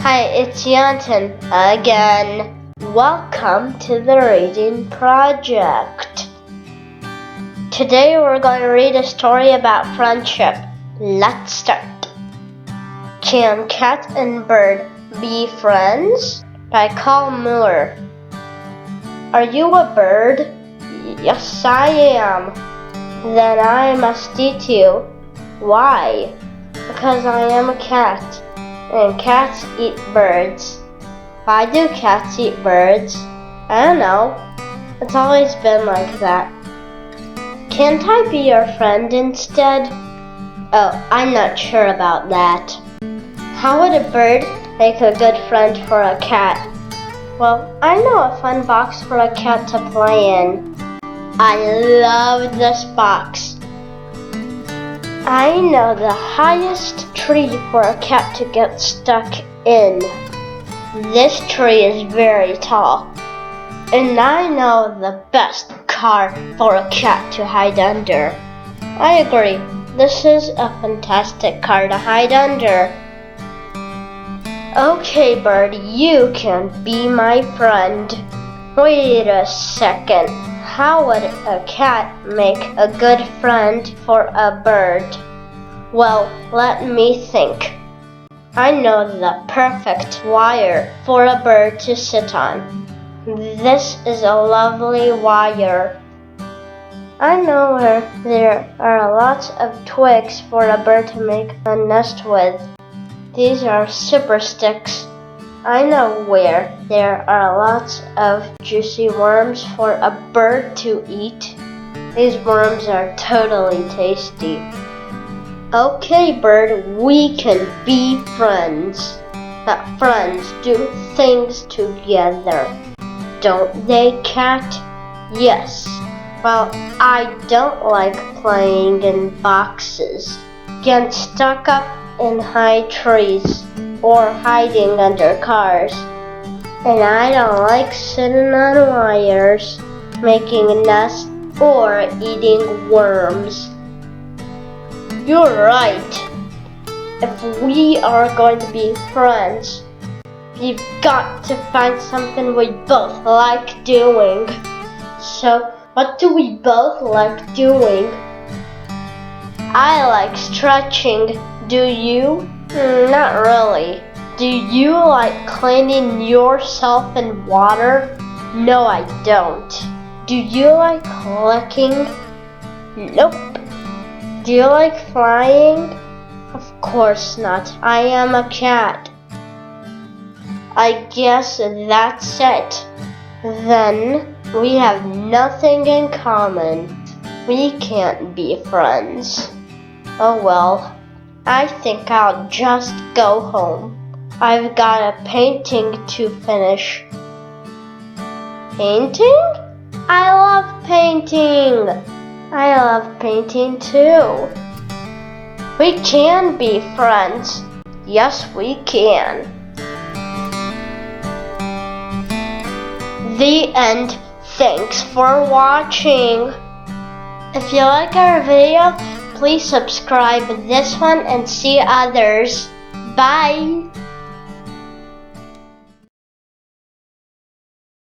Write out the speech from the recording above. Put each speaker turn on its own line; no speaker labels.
Hi, it's Yanton again. Welcome to the reading project. Today we're going to read a story about friendship. Let's start. Can cat and bird be friends? By Coll Muir. Are you a bird? Yes, I am. Then I must eat you. Why? Because I am a cat, and cats eat birds. Why do cats eat birds? I don't know. It's always been like that. Can't I be your friend instead? Oh, I'm not sure about that. How would a bird make a good friend for a cat? Well, I know a fun box for a cat to play in. I love this box. I know the highest tree for a cat to get stuck in. This tree is very tall. And I know the best car for a cat to hide under. I agree. This is a fantastic car to hide under. Okay, bird, you can be my friend. Wait a second. How would a cat make a good friend for a bird? Well, let me think. I know the perfect wire for a bird to sit on. This is a lovely wire. I know where there are lots of twigs for a bird to make a nest with. These are super sticks. I know where there are lots of juicy worms for a bird to eat. These worms are totally tasty. Okay, bird, we can be friends. But friends do things together. Don't they, cat? Yes. Well, I don't like playing in boxes, getting stuck up in high trees, or hiding under cars. And I don't like sitting on wires, making a nest, or eating worms. You're right. If we are going to be friends, we've got to find something we both like doing. So, what do we both like doing? I like stretching. Do you? Not really. Do you like cleaning yourself in water? No, I don't. Do you like licking? Nope. Do you like flying? Of course not. I am a cat. I guess that's it. Then we have nothing in common. We can't be friends. Oh well. I think I'll just go home. I've got a painting to finish. Painting? I love painting. I love painting too. We can be friends. Yes, we can. The end. Thanks for watching. If you like our video, please subscribe this one and see others. Bye!